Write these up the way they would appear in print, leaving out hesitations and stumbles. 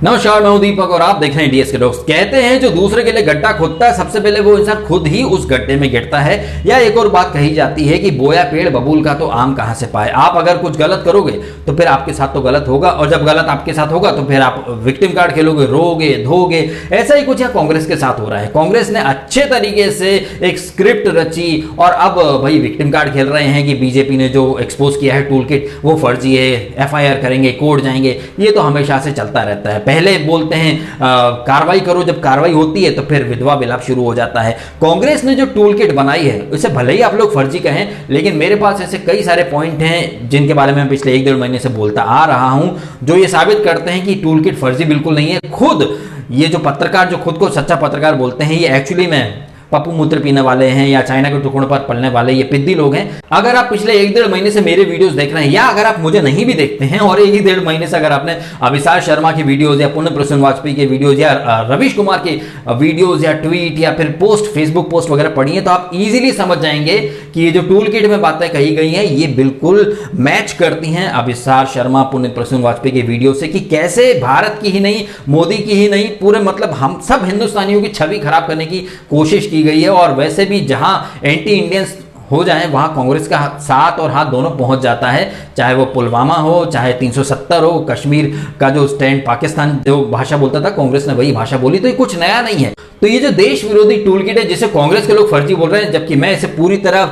नमस्कार, मैं हूं दीपक और आप देख रहे हैं डीएस के डॉक्स। कहते हैं जो दूसरे के लिए गड्ढा खोदता है सबसे पहले वो इंसान खुद ही उस गड्ढे में गिरता है। या एक और बात कही जाती है कि बोया पेड़ बबूल का तो आम कहां से पाए। आप अगर कुछ गलत करोगे तो फिर आपके साथ तो गलत होगा, और जब गलत आपके साथ होगा तो फिर आप विक्टिम कार्ड खेलोगे, रोगे धोगे। ऐसा ही कुछ यहाँ कांग्रेस के साथ हो रहा है। कांग्रेस ने अच्छे तरीके से एक स्क्रिप्ट रची और अब भाई विक्टिम कार्ड खेल रहे हैं कि बीजेपी ने जो एक्सपोज किया है टूल किट वो फर्जी है, एफआईआर करेंगे, कोर्ट जाएंगे। ये तो हमेशा से चलता रहता है। पहले बोलते हैं कार्रवाई करो, जब कार्रवाई होती है तो फिर विधवा विलाप शुरू हो जाता है। कांग्रेस ने जो टूल किट बनाई है उसे भले ही आप लोग फर्जी कहें, लेकिन मेरे पास ऐसे कई सारे पॉइंट हैं जिनके बारे में पिछले 1-1.5 महीने से बोलता आ रहा हूं, जो ये साबित करते हैं कि टूल किट फर्जी बिल्कुल नहीं है। खुद ये जो पत्रकार जो खुद को सच्चा पत्रकार बोलते हैं, ये एक्चुअली में पप्पू मूत्र पीने वाले हैं या चाइना के टुकड़ों पर पलने वाले ये पिद्दी लोग हैं। अगर आप पिछले 1-1.5 महीने से मेरे वीडियोस देख रहे हैं, या अगर आप मुझे नहीं भी देखते हैं और 1-1.5 महीने से अगर आपने अभिसार शर्मा की वीडियोस या पुण्य प्रसून वाजपेयी के वीडियोस या रवीश कुमार के वीडियोस या ट्वीट या फिर पोस्ट, फेसबुक पोस्ट वगैरह पढ़ी है, तो आप इजीली समझ जाएंगे कि ये जो टूल किट में बातें कही गई हैं ये बिल्कुल मैच करती हैं अभिसार शर्मा, पुण्य प्रसून वाजपेयी के वीडियो से, कि कैसे भारत की ही नहीं, मोदी की ही नहीं, पूरे मतलब हम सब हिंदुस्तानियों की छवि खराब करने की कोशिश की गई है। और वैसे भी जहां एंटी इंडियंस हो जाए वहां कांग्रेस का साथ और हाथ दोनों पहुंच जाता है, चाहे वो पुलवामा हो, चाहे 370 हो, कश्मीर का जो स्टैंड, पाकिस्तान जो भाषा बोलता था कांग्रेस ने वही भाषा बोली, तो ये कुछ नया नहीं है। तो ये जो देश विरोधी टूल किट है जिसे कांग्रेस के लोग फर्जी बोल रहे हैं, जबकि मैं इसे पूरी तरह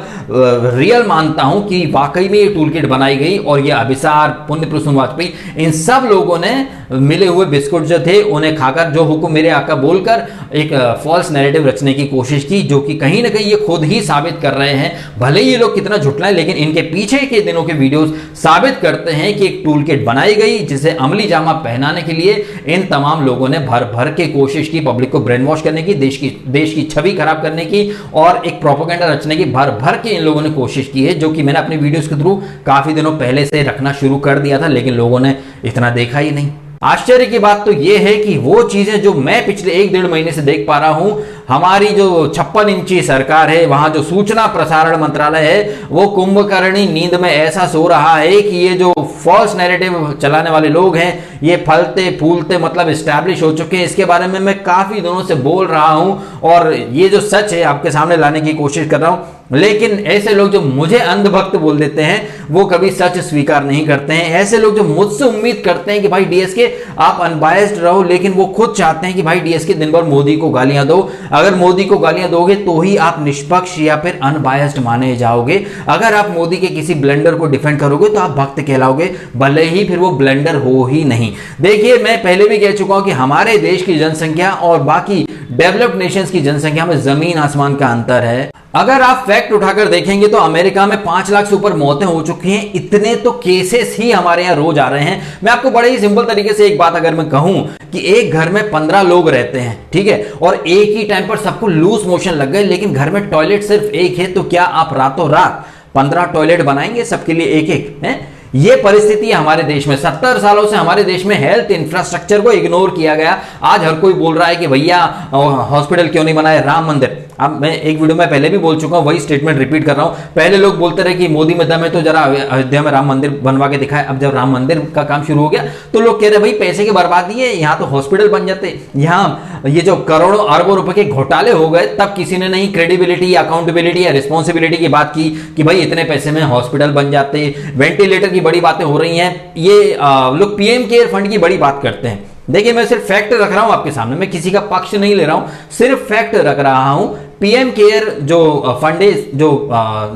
रियल मानता हूं कि वाकई में ये टूल किट बनाई गई और ये अभिसार, पुण्य प्रसून वाजपेयी, इन सब लोगों ने मिले हुए बिस्कुट जो थे उन्हें खाकर जो हुक्म मेरे आका बोलकर एक फॉल्स नैरेटिव रचने की कोशिश की, जो कि कहीं ना कहीं ये खुद ही साबित कर रहे हैं। भले ये लोग कितना झुटलाएं, लेकिन इनके पीछे के दिनों के वीडियोस साबित करते हैं कि एक टूल किट बनाई गई जिसे अमली जामा पहनाने के लिए इन तमाम लोगों ने भर भर के कोशिश की, पब्लिक को ब्रेन वॉश करने की, देश की छवि खराब करने की और एक प्रोपेगेंडा रचने की भर भर के इन लोगों ने कोशिश की है, जो कि मैंने अपनी वीडियोस के थ्रू काफी दिनों पहले से रखना शुरू कर दिया था, लेकिन लोगों ने इतना देखा ही नहीं। आश्चर्य की बात तो यह है कि वो चीजें जो मैं पिछले 1-1.5 महीने से देख पा रहा हूं, हमारी जो 56 इंची सरकार है, वहां जो सूचना प्रसारण मंत्रालय है, वो कुंभकर्णी नींद में ऐसा सो रहा है कि ये जो फॉल्स नैरेटिव चलाने वाले लोग हैं ये फलते फूलते मतलब एस्टैब्लिश हो चुके हैं। इसके बारे में मैं काफी दिनों से बोल रहा हूं और ये जो सच है आपके सामने लाने की कोशिश कर रहा हूं, लेकिन ऐसे लोग जो मुझे अंधभक्त बोल देते हैं वो कभी सच स्वीकार नहीं करते हैं। ऐसे लोग जो मुझसे उम्मीद करते हैं कि भाई डीएसके आप अनबायस्ड रहो, लेकिन वो खुद चाहते हैं कि भाई डीएसके दिन भर मोदी को गालियां दो। अगर मोदी को गालियां दोगे तो ही आप निष्पक्ष या फिर अनबायस्ड माने जाओगे। अगर आप मोदी के किसी ब्लंडर को डिफेंड करोगे तो आप भक्त कहलाओगे, भले ही फिर वो ब्लंडर हो ही नहीं। देखिए, मैं पहले भी कह चुका हूं कि हमारे देश की जनसंख्या और बाकी डेवलप्ड नेशंस की जनसंख्या में जमीन आसमान का अंतर है। अगर आप फैक्ट उठाकर देखेंगे तो अमेरिका में 5 लाख से ऊपर मौतें हो चुकी हैं। इतने तो केसेस ही हमारे यहां रोज आ रहे हैं। मैं आपको बड़े ही सिंपल तरीके से एक बात अगर मैं कहूं कि एक घर में 15 लोग रहते हैं, ठीक है, और एक ही टाइम पर सबको लूज मोशन लग गए, लेकिन घर में टॉयलेट सिर्फ एक है, तो क्या आप रातों रात 15 टॉयलेट बनाएंगे सबके लिए एक एक है? ये परिस्थिति हमारे देश में 70 सालों से हमारे देश में हेल्थ इंफ्रास्ट्रक्चर को इग्नोर किया गया। आज हर कोई बोल रहा है कि भैया हॉस्पिटल क्यों नहीं बनाए, राम मंदिर। अब मैं एक वीडियो में पहले भी बोल चुका हूं, वही स्टेटमेंट रिपीट कर रहा हूं। पहले लोग बोलते रहे कि मोदी में दम है तो जरा अयोध्या में राम मंदिर बनवा के दिखाए। अब जब राम मंदिर का काम शुरू हो गया तो लोग कह रहे भाई पैसे की बर्बादी है, यहां तो हॉस्पिटल बन जाते। यहां ये जो करोड़ों अरबों रुपए के घोटाले हो गए तब किसी ने नहीं क्रेडिबिलिटी, अकाउंटेबिलिटी या रिस्पॉन्सिबिलिटी की बात की कि भाई इतने पैसे में हॉस्पिटल बन जाते। वेंटिलेटर की बड़ी बातें हो रही हैं, ये लोग पीएम केयर फंड की बड़ी बात करते हैं। देखिए, मैं सिर्फ फैक्ट रख रहा हूं आपके सामने, मैं किसी का पक्ष नहीं ले रहा हूं, सिर्फ फैक्ट रख रहा हूं। पीएम केयर जो फंड है, जो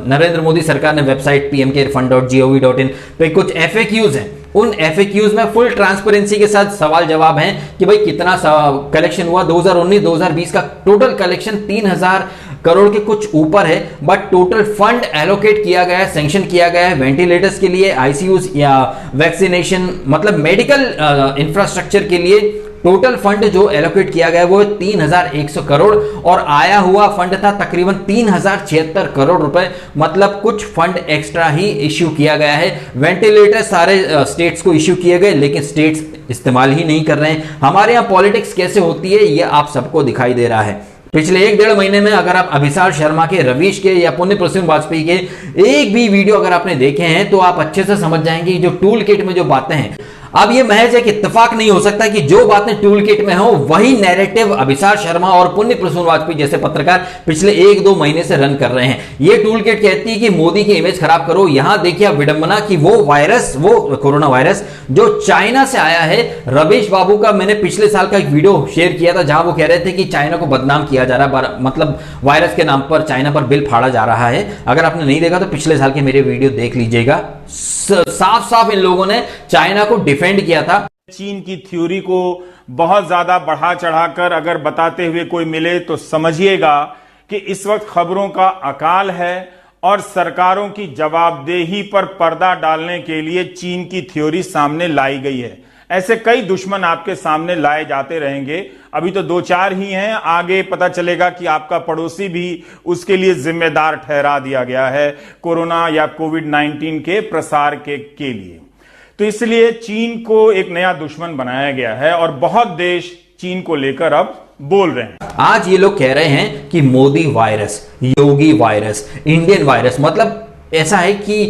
नरेंद्र मोदी सरकार ने वेबसाइट pmcarefund.gov.in पे कुछ FAQs हैं, उन FAQs में फुल ट्रांसपेरेंसी के साथ सवाल जवाब हैं कि भाई कितना कलेक्शन हुआ। 2019-2020 का टोटल कलेक्शन 3000 करोड़ के कुछ ऊपर है, बट टोटल फंड एलोकेट किया गया है, सैंक्शन किया गया है वेंटिलेटर्स के लिए, आईसीयूज या वैक्सीनेशन मतलब मेडिकल इंफ्रास्ट्रक्चर के लिए टोटल फंड जो एलोकेट किया गया है वो 3100 करोड़ और आया हुआ फंड था तकरीबन 3076 करोड़ रुपए। मतलब कुछ फंड एक्स्ट्रा ही इश्यू किया गया है। वेंटिलेटर सारे स्टेट्स को इश्यू किए गए, लेकिन स्टेट्स इस्तेमाल ही नहीं कर रहे हैं। हमारे यहाँ पॉलिटिक्स कैसे होती है ये आप सबको दिखाई दे रहा है। पिछले 1-1.5 महीने में अगर आप अभिसार शर्मा के, रवीश के या पुण्य प्रसून वाजपेयी के एक भी वीडियो अगर आपने देखे हैं तो आप अच्छे से समझ जाएंगे जो टूल किट में जो बातें हैं अब ये महज एक इत्तेफाक नहीं हो सकता कि जो बातें टूल किट में हो वही नैरेटिव अभिसार शर्मा और पुण्य प्रसून वाजपेयी जैसे पत्रकार पिछले 1-2 महीने से रन कर रहे हैं। ये टूल किट कहती है कि मोदी की इमेज खराब करो। यहां देखिए विडंबना कि वो वायरस, वो कोरोना वायरस जो चाइना से आया है। रवीश बाबू का मैंने पिछले साल का एक वीडियो शेयर किया था जहां वो कह रहे थे कि चाइना को बदनाम किया जा रहा है, मतलब वायरस के नाम पर चाइना पर बिल फाड़ा जा रहा है। अगर आपने नहीं देखा तो पिछले साल के मेरे वीडियो देख लीजिएगा। साफ साफ इन लोगों ने चाइना को डिफेंड किया था। चीन की थ्योरी को बहुत ज्यादा बढ़ा चढ़ाकर अगर बताते हुए कोई मिले तो समझिएगा कि इस वक्त खबरों का अकाल है और सरकारों की जवाबदेही पर पर्दा डालने के लिए चीन की थ्योरी सामने लाई गई है। ऐसे कई दुश्मन आपके सामने लाए जाते रहेंगे। अभी तो 2-4 ही हैं, आगे पता चलेगा कि आपका पड़ोसी भी उसके लिए जिम्मेदार ठहरा दिया गया है कोरोना या कोविड-19 के प्रसार के लिए। तो इसलिए चीन को एक नया दुश्मन बनाया गया है और बहुत देश चीन को लेकर अब बोल रहे हैं। आज ये लोग कह रहे हैं कि मोदी वायरस, योगी वायरस, इंडियन वायरस। मतलब ऐसा है कि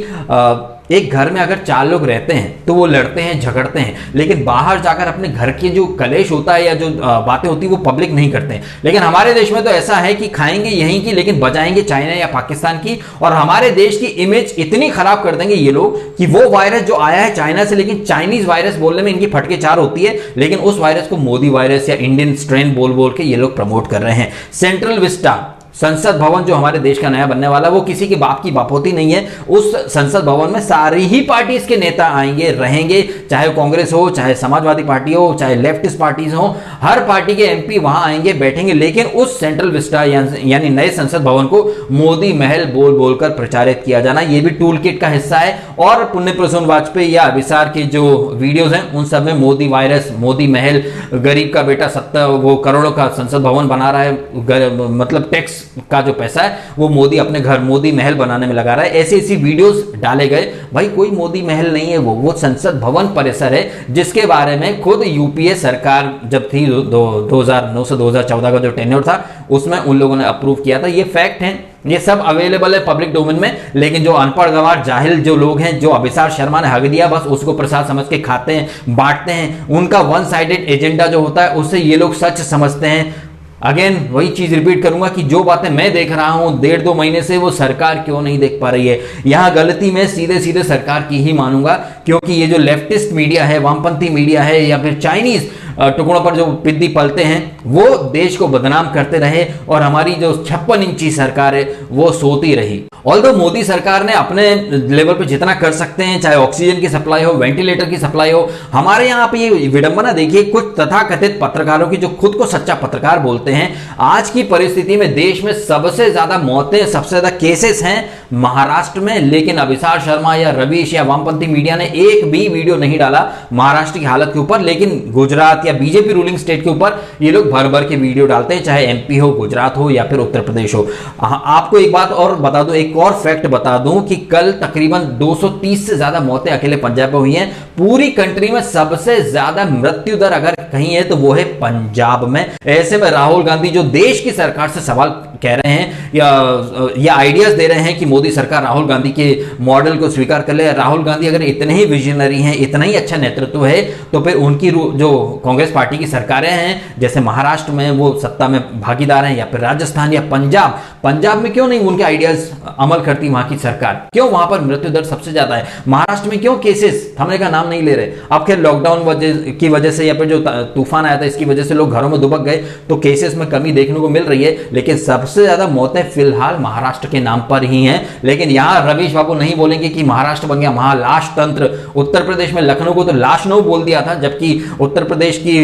एक घर में अगर 4 लोग रहते हैं तो वो लड़ते हैं, झगड़ते हैं, लेकिन बाहर जाकर अपने घर के जो कलेश होता है या जो बातें होती है वो पब्लिक नहीं करते हैं। लेकिन हमारे देश में तो ऐसा है कि खाएंगे यहीं की लेकिन बजाएंगे चाइना या पाकिस्तान की, और हमारे देश की इमेज इतनी खराब कर देंगे ये लोग कि वो वायरस जो आया है चाइना से, लेकिन चाइनीज वायरस बोलने में इनकी फटके 4 होती है, लेकिन उस वायरस को मोदी वायरस या इंडियन स्ट्रेन बोल बोल के ये लोग प्रमोट कर रहे हैं। सेंट्रल विस्टा संसद भवन जो हमारे देश का नया बनने वाला, वो किसी के बाप की बापोती नहीं है। उस संसद भवन में सारी ही पार्टीज के नेता आएंगे, रहेंगे, चाहे कांग्रेस हो, चाहे समाजवादी पार्टी हो, चाहे लेफ्टिस्ट पार्टीज हो, हर पार्टी के एमपी वहां आएंगे, बैठेंगे। लेकिन उस सेंट्रल विस्टा यानी नए संसद भवन को मोदी महल बोल बोलकर प्रचारित किया जाना, यह भी टूल किट का हिस्सा है। और पुण्य प्रसून वाजपेयी या अभिसार के जो वीडियोज हैं उन सब में मोदी वायरस, मोदी महल, गरीब का बेटा 70 करोड़ों का संसद भवन बना रहा है, मतलब टैक्स का जो पैसा है वो मोदी अपने घर मोदी महल बनाने में लगा रहा है। ऐसी वीडियोस डाले गए। भाई कोई मोदी महल नहीं है, वो संसद भवन परिसर है जिसके बारे में खुद यूपीए सरकार जब थी 2009 से 2014 का जो टेन्योर था उसमें उन लोगों ने अप्रूव किया था। ये फैक्ट है, ये सब अवेलेबल है पब्लिक डोमेन में। लेकिन जो अनपढ़ गवार जाहिल जो लोग हैं, जो अभिसार शर्मा ने हक दिया बस उसको प्रसाद समझ के खाते हैं, बांटते हैं, उनका वन साइडेड एजेंडा जो होता है उससे ये लोग सच समझते हैं। अगेन वही चीज रिपीट करूंगा कि जो बातें मैं देख रहा हूं 1.5-2 महीने से वो सरकार क्यों नहीं देख पा रही है। यहां गलती मैं सीधे सीधे सरकार की ही मानूंगा, क्योंकि ये जो लेफ्टिस्ट मीडिया है, वामपंथी मीडिया है या फिर चाइनीज टुकड़ों पर जो पिद्दी पलते हैं वो देश को बदनाम करते रहे और हमारी जो 56 इंची सरकार है वो सोती रही। ऑल्दो मोदी सरकार ने अपने लेवल पे जितना कर सकते हैं, चाहे ऑक्सीजन की सप्लाई हो, वेंटिलेटर की सप्लाई हो, हमारे यहाँ पे ये विडंबना देखिए, कुछ तथाकथित पत्रकारों की जो खुद को सच्चा पत्रकार बोलते हैं, आज की परिस्थिति में देश में सबसे ज्यादा मौतें, सबसे ज्यादा केसेस हैं महाराष्ट्र में। लेकिन अभिसार शर्मा या रवीश या वामपंथी मीडिया ने एक भी वीडियो नहीं डाला महाराष्ट्र की हालत के ऊपर, लेकिन गुजरात या बीजेपी रूलिंग स्टेट के ऊपर ये लोग भर भर के वीडियो डालते हैं, चाहे एमपी हो, गुजरात हो या फिर उत्तर प्रदेश हो। आपको एक बात और बता दूं, एक और फैक्ट बता दूं कि कल तकरीबन 230 से ज्यादा मौतें अकेले पंजाब में हुई हैं। पूरी कंट्री में सबसे ज्यादा मृत्यु दर अगर कहीं है तो वो है पंजाब में। ऐसे में राहुल गांधी जो देश की सरकार से सवाल कह रहे हैं या आइडियाज दे रहे हैं कि मोदी सरकार राहुल गांधी के मॉडल को स्वीकार कर ले। राहुल गांधी अगर इतने ही विजनरी हैं, इतना ही अच्छा नेतृत्व है, तो फिर उनकी जो कांग्रेस पार्टी की सरकारें हैं, जैसे महाराष्ट्र में वो सत्ता में भागीदार हैं, या फिर राजस्थान या पंजाब में क्यों नहीं उनके आइडियाज अमल करती वहां की सरकार? क्यों वहां पर मृत्यु दर सबसे ज्यादा है? महाराष्ट्र में क्यों केसेस थमने का नाम नहीं ले रहे? अब खैर लॉकडाउन की वजह से या फिर जो तूफान आया था इसकी वजह से लोग घरों में दुबक गए तो केसेस में कमी देखने को मिल रही है, लेकिन सबसे ज्यादा मौतें फिलहाल महाराष्ट्र के नाम पर ही हैं। लेकिन यहां रवीश बाबू नहीं बोलेंगे कि महाराष्ट्र बन गया महालाश तंत्र। उत्तर प्रदेश में लखनऊ को तो लाशनऊ बोल दिया था, जबकि उत्तर प्रदेश की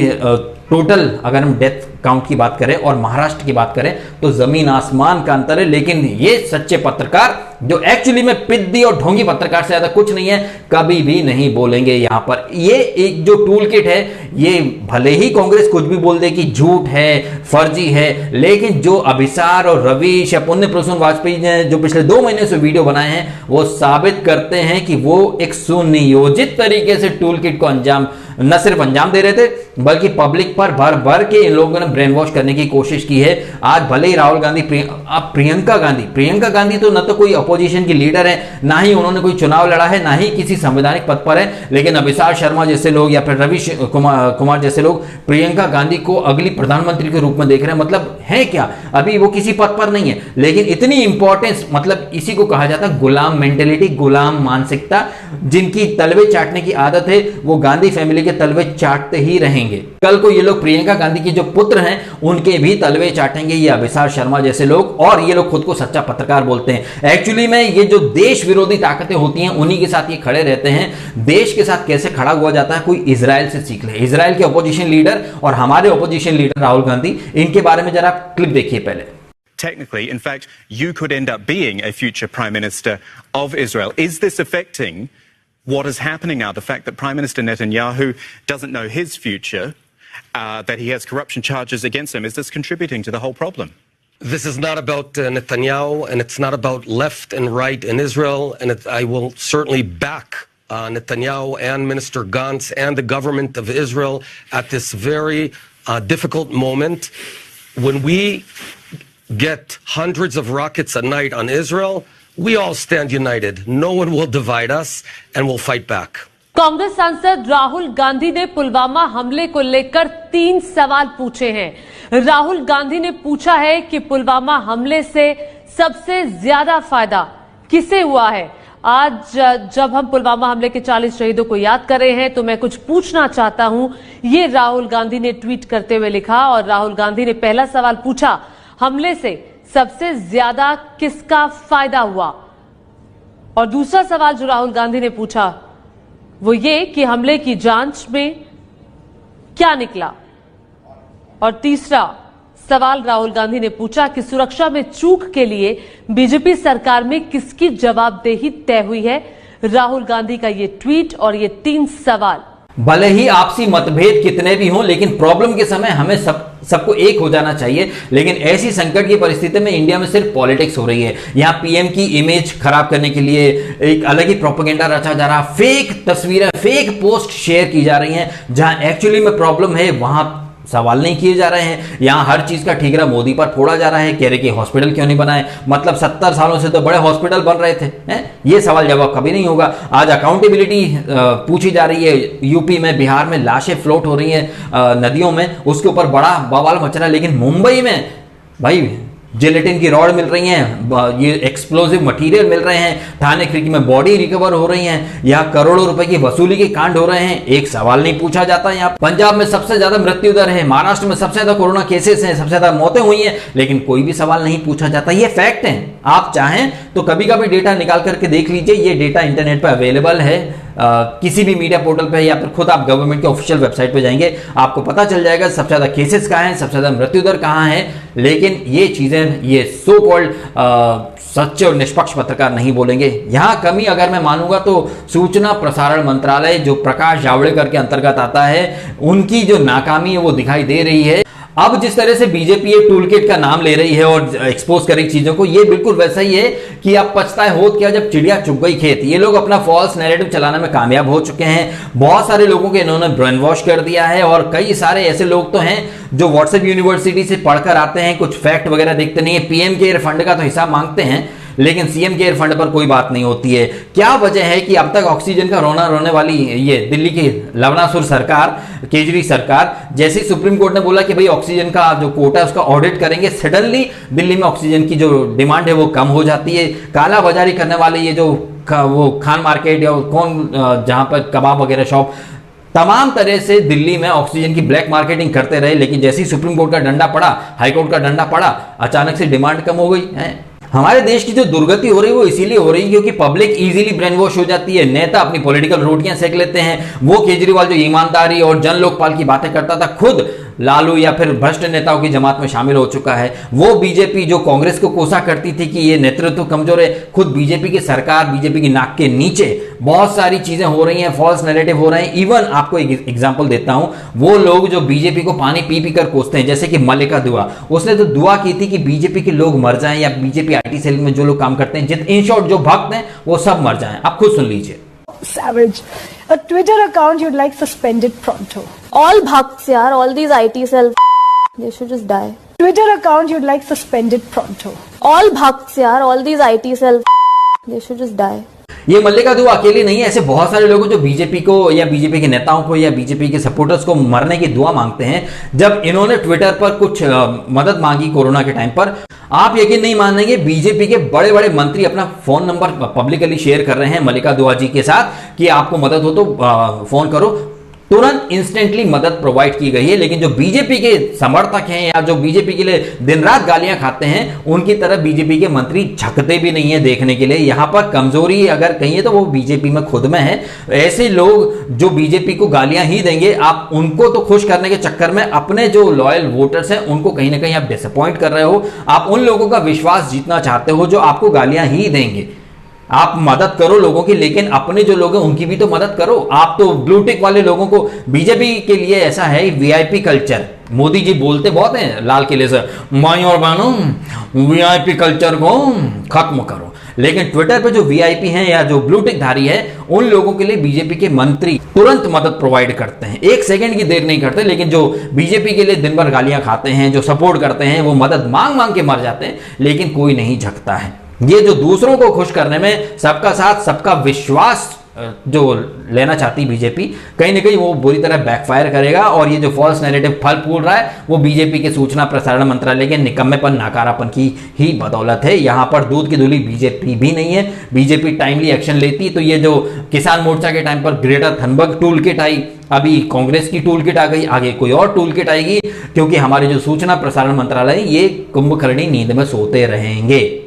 टोटल अगर हम डेथ काउंट की बात करें और महाराष्ट्र की बात करें तो जमीन आसमान का अंतर है। लेकिन ये सच्चे पत्रकार जो एक्चुअली में पिद्दी और ढोंगी पत्रकार से ज्यादा कुछ नहीं है, कभी भी नहीं बोलेंगे यहां पर। ये एक जो टूल किट है, ये भले ही कांग्रेस कुछ भी बोल दे कि झूठ है, फर्जी है, लेकिन जो अभिसार और रवीश या पुण्य प्रसून वाजपेयी ने जो पिछले 2 महीने से वीडियो बनाए हैं वो साबित करते हैं कि वो एक सुनियोजित तरीके से टूल किट को न सिर्फ अंजाम दे रहे थे बल्कि पब्लिक पर भर भर के इन लोगों ने ब्रेन वॉश करने की कोशिश की है। आज भले ही राहुल गांधी, अब प्रियंका गांधी तो न तो कोई अपोजिशन की लीडर है, ना ही उन्होंने कोई चुनाव लड़ा है, ना ही किसी संवैधानिक पद पर है, लेकिन अभिषेक शर्मा जैसे लोग या फिर रवि कुमार जैसे लोग प्रियंका गांधी को अगली प्रधानमंत्री के रूप में देख रहे हैं। मतलब है क्या, अभी वो किसी पद पर नहीं है, लेकिन इतनी इंपॉर्टेंस, मतलब इसी को कहा जाता है गुलाम मेंटेलिटी, गुलाम मानसिकता। जिनकी तलवे चाटने की आदत है वो गांधी फैमिली के तलवे चाटते ही रहेंगे। कल को ये लोग प्रियंका गांधी के जो पुत्र हैं उनके भी तलवे चाटेंगे, ये अभिषेक शर्मा जैसे लोग। और ये लोग खुद को सच्चा पत्रकार बोलते हैं। एक्चुअली में ये जो देश विरोधी ताकतें होती हैं उन्हीं के साथ ये खड़े रहते हैं। देश के साथ कैसे खड़ा हुआ जाता है, कोई इजराइल से सीख ले। इजराइल के ऑपोजिशन लीडर और हमारे ऑपोजिशन लीडर राहुल गांधी, इनके बारे में जरा क्लिप देखिए पहले। Technically, in fact, you could end up being a future Prime Minister of Israel. Is this affecting what is happening now? The fact that Prime Minister Netanyahu doesn't know his future, that he has corruption charges against him, is this contributing to the whole problem? This is not about Netanyahu, and it's not about left and right in Israel, and I will certainly back Netanyahu and Minister Gantz and the government of Israel at this very difficult moment. When we get hundreds of rockets a night on Israel, we all stand united. No one will divide us, and we'll fight back. Congress सांसद राहुल गांधी ने पुलवामा हमले को लेकर 3 सवाल पूछे हैं। राहुल गांधी ने पूछा है कि पुलवामा हमले से सबसे ज्यादा फायदा किसे हुआ है। आज जब हम पुलवामा हमले के 40 शहीदों को याद कर रहे हैं तो मैं कुछ पूछना चाहता हूं, ये राहुल गांधी ने ट्वीट करते हुए लिखा। और राहुल गांधी ने पहला सवाल पूछा, हमले से सबसे ज्यादा किसका फायदा हुआ। और दूसरा सवाल जो राहुल गांधी ने पूछा वो ये कि हमले की जांच में क्या निकला। और तीसरा सवाल राहुल गांधी ने पूछा कि सुरक्षा में चूक के लिए बीजेपी सरकार में किसकी जवाबदेही तय हुई है। राहुल गांधी का ये ट्वीट और ये 3 सवाल। भले ही आपसी मतभेद कितने भी हों, लेकिन प्रॉब्लम के समय हमें सबको एक हो जाना चाहिए। लेकिन ऐसी संकट की परिस्थिति में इंडिया में सिर्फ पॉलिटिक्स हो रही है। यहां पीएम की इमेज खराब करने के लिए एक अलग ही प्रोपेगेंडा रचा जा रहा, फेक तस्वीरें, फेक पोस्ट शेयर की जा रही हैं। जहां एक्चुअली में प्रॉब्लम है वहां सवाल नहीं किए जा रहे हैं। यहां हर चीज का ठीकरा मोदी पर फोड़ा जा रहा है। कह रहे कि हॉस्पिटल क्यों नहीं बनाए, मतलब 70 सालों से तो बड़े हॉस्पिटल बन रहे थे, हैं? ये सवाल जवाब कभी नहीं होगा। आज अकाउंटेबिलिटी पूछी जा रही है। यूपी में, बिहार में लाशें फ्लोट हो रही हैं नदियों में, उसके ऊपर बड़ा बवाल मच रहा है। लेकिन मुंबई में भाई जिलेटिन की रॉड मिल रही हैं, ये एक्सप्लोजिव मटेरियल मिल रहे हैं, थाने क्रिकी में बॉडी रिकवर हो रही हैं, यहाँ करोड़ों रुपए की वसूली के कांड हो रहे हैं। एक सवाल नहीं पूछा जाता। यहाँ पंजाब में सबसे ज्यादा मृत्यु दर है, महाराष्ट्र में सबसे ज्यादा कोरोना केसेस हैं, सबसे ज्यादा मौतें हुई हैं, लेकिन कोई भी सवाल नहीं पूछा जाता। ये फैक्ट है। आप चाहें तो कभी कभी डेटा निकाल करके देख लीजिए। ये डेटा इंटरनेट पर अवेलेबल है, किसी भी मीडिया पोर्टल पे या फिर खुद आप गवर्नमेंट के ऑफिशियल वेबसाइट पे जाएंगे, आपको पता चल जाएगा सबसे ज्यादा केसेस कहाँ हैं, सबसे ज्यादा मृत्यु दर कहाँ है। लेकिन ये चीजें ये सो कॉल्ड सच्चे और निष्पक्ष पत्रकार नहीं बोलेंगे। यहां कमी अगर मैं मानूंगा तो सूचना प्रसारण मंत्रालय जो प्रकाश जावड़ेकर के अंतर्गत आता है, उनकी जो नाकामी है वो दिखाई दे रही है। अब जिस तरह से बीजेपी एक टूल किट का नाम ले रही है और एक्सपोज कर रही चीजों को, ये बिल्कुल वैसा ही है कि अब पछताए होत क्या जब चिड़िया चुग गई खेत। ये लोग अपना फॉल्स नैरेटिव चलाने में कामयाब हो चुके हैं। बहुत सारे लोगों के इन्होंने ब्रेन वॉश कर दिया है और कई सारे ऐसे लोग तो हैं जो व्हाट्सएप यूनिवर्सिटी से पढ़कर आते हैं, कुछ फैक्ट वगैरह देखते नहीं है। पीएम केयर फंड का तो हिसाब मांगते हैं, लेकिन सीएम केयर फंड पर कोई बात नहीं होती है। क्या वजह है कि अब तक ऑक्सीजन का रोना रोने वाली ये दिल्ली की लवणासुर सरकार, केजरी सरकार, जैसे ही सुप्रीम कोर्ट ने बोला कि भाई ऑक्सीजन का जो कोटा है उसका ऑडिट करेंगे, सडनली दिल्ली में ऑक्सीजन की जो डिमांड है वो कम हो जाती है। काला बाजारी करने वाले ये जो वो खान मार्केट या कौन जहां पर कबाब वगैरह शॉप, तमाम तरह से दिल्ली में ऑक्सीजन की ब्लैक मार्केटिंग करते रहे। लेकिन जैसे ही सुप्रीम कोर्ट का डंडा पड़ा, हाई कोर्ट का डंडा पड़ा, अचानक से डिमांड कम हो गई है। हमारे देश की जो दुर्गति हो रही है वो इसीलिए हो रही है क्योंकि पब्लिक इजीली ब्रेन वॉश हो जाती है। नेता अपनी पॉलिटिकल रोटियां सेक लेते हैं। वो केजरीवाल जो ईमानदारी और जन लोकपाल की बातें करता था, खुद लालू या फिर भ्रष्ट नेताओं की जमात में शामिल हो चुका है। वो बीजेपी जो कांग्रेस को कोसा करती थी कि ये नेतृत्व कमजोर है, खुद बीजेपी की सरकार, बीजेपी की नाक के नीचे बहुत सारी चीजें हो रही हैं, फॉल्स नैरेटिव हो रहे हैं। इवन आपको एक एग्जांपल देता हूं, वो लोग जो बीजेपी को पानी पी पी कर कोसते हैं, जैसे कि मल्लिका दुआ, उसने तो दुआ की थी कि बीजेपी के लोग मर जाएं या बीजेपी आईटी सेल में जो लोग काम करते हैं, इन शॉर्ट जो भक्त हैं वो सब मर जाएं। आप खुद सुन लीजिए। savage. A Twitter account you'd like suspended pronto. All bhakts, yaar, all these IT cells, they should just die. Twitter account you'd like suspended pronto. All bhakts, yaar, all these IT cells, they should just die. ये मल्लिका दुआ अकेली नहीं है, ऐसे बहुत सारे लोग जो बीजेपी को या बीजेपी के नेताओं को या बीजेपी के सपोर्टर्स को मरने की दुआ मांगते हैं। जब इन्होंने ट्विटर पर कुछ मदद मांगी कोरोना के टाइम पर, आप यकीन नहीं मानेंगे, बीजेपी के बड़े बड़े मंत्री अपना फोन नंबर पब्लिकली शेयर कर रहे हैं मल्लिका दुआ जी के साथ कि आपको मदद हो तो फोन करो। तुरंत इंस्टेंटली मदद प्रोवाइड की गई है। लेकिन जो बीजेपी के समर्थक हैं या जो बीजेपी के लिए दिन रात गालियां खाते हैं, उनकी तरफ बीजेपी के मंत्री झकते भी नहीं है देखने के लिए। यहां पर कमजोरी अगर कहिए तो वो बीजेपी में खुद में है। ऐसे लोग जो बीजेपी को गालियां ही देंगे, आप उनको तो खुश करने के चक्कर में अपने जो लॉयल वोटर्स हैं उनको कहीं ना कहीं आप डिसअपॉइंट कर रहे हो। आप उन लोगों का विश्वास जीतना चाहते हो जो आपको गालियां ही देंगे। आप मदद करो लोगों की, लेकिन अपने जो लोग हैं उनकी भी तो मदद करो। आप तो ब्लू टिक वाले लोगों को, बीजेपी के लिए ऐसा है वीआईपी कल्चर। मोदी जी बोलते बहुत हैं लाल किले से, माई और बहनों वीआईपी कल्चर को खत्म करो। लेकिन ट्विटर पे जो वीआईपी हैं या जो ब्लू टिक धारी है, उन लोगों के लिए बीजेपी के मंत्री तुरंत मदद प्रोवाइड करते हैं, एक सेकंड की देर नहीं करते। लेकिन जो बीजेपी के लिए दिन भर गालियां खाते हैं, जो सपोर्ट करते हैं, वो मदद मांग मांग के मर जाते हैं, लेकिन कोई नहीं झकता है। ये जो दूसरों को खुश करने में सबका साथ सबका विश्वास जो लेना चाहती बीजेपी, कहीं ना कहीं वो बुरी तरह बैकफायर करेगा। और ये जो फॉल्स नैरेटिव फल फूल रहा है, वो बीजेपी के सूचना प्रसारण मंत्रालय के निकम्मेपन, नाकारापन की ही बदौलत है। यहां पर दूध की धुली बीजेपी भी नहीं है। बीजेपी टाइमली एक्शन लेती तो ये जो किसान मोर्चा के टाइम पर ग्रेटर थनबर्ग टूल किट आई, अभी कांग्रेस की टूल किट आ गई, आगे कोई और टूल किट आएगी, क्योंकि हमारे जो सूचना प्रसारण मंत्रालय ये कुंभकर्णी नींद में सोते रहेंगे।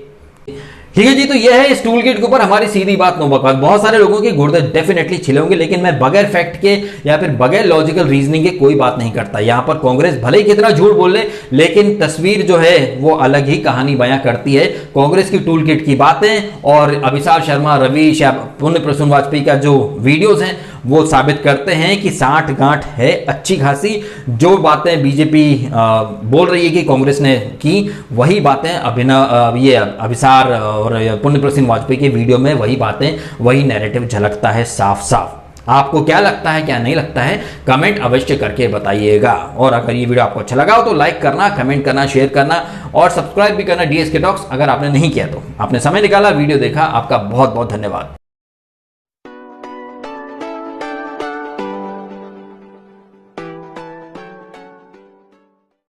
ठीक है जी, तो यह है इस टूल किट के ऊपर हमारी सीधी बात नो बकवास। बहुत सारे लोगों के गुर्दे डेफिनेटली छिले होंगे, लेकिन मैं बगैर फैक्ट के या फिर बगैर लॉजिकल रीजनिंग के कोई बात नहीं करता। यहां पर कांग्रेस भले ही कितना झूठ बोल ले, लेकिन तस्वीर जो है वो अलग ही कहानी बयां करती है। कांग्रेस की टूल किट की बातें और अभिषेक शर्मा, रवीश या पुण्य प्रसून वाजपेयी का जो वीडियोज हैं वो साबित करते हैं कि 60 गांठ है अच्छी खासी। जो बातें बीजेपी बोल रही है कि कांग्रेस ने की, वही बातें अभिसार और पुण्य प्रसून वाजपेयी के वीडियो में वही बातें, वही नैरेटिव झलकता है साफ साफ। आपको क्या लगता है, क्या नहीं लगता है, कमेंट अवश्य करके बताइएगा। और अगर ये वीडियो आपको अच्छा लगा हो तो लाइक करना, कमेंट करना, शेयर करना और सब्सक्राइब भी करना DSK टॉक्स। अगर आपने नहीं किया तो, आपने समय निकाला, वीडियो देखा, आपका बहुत बहुत धन्यवाद।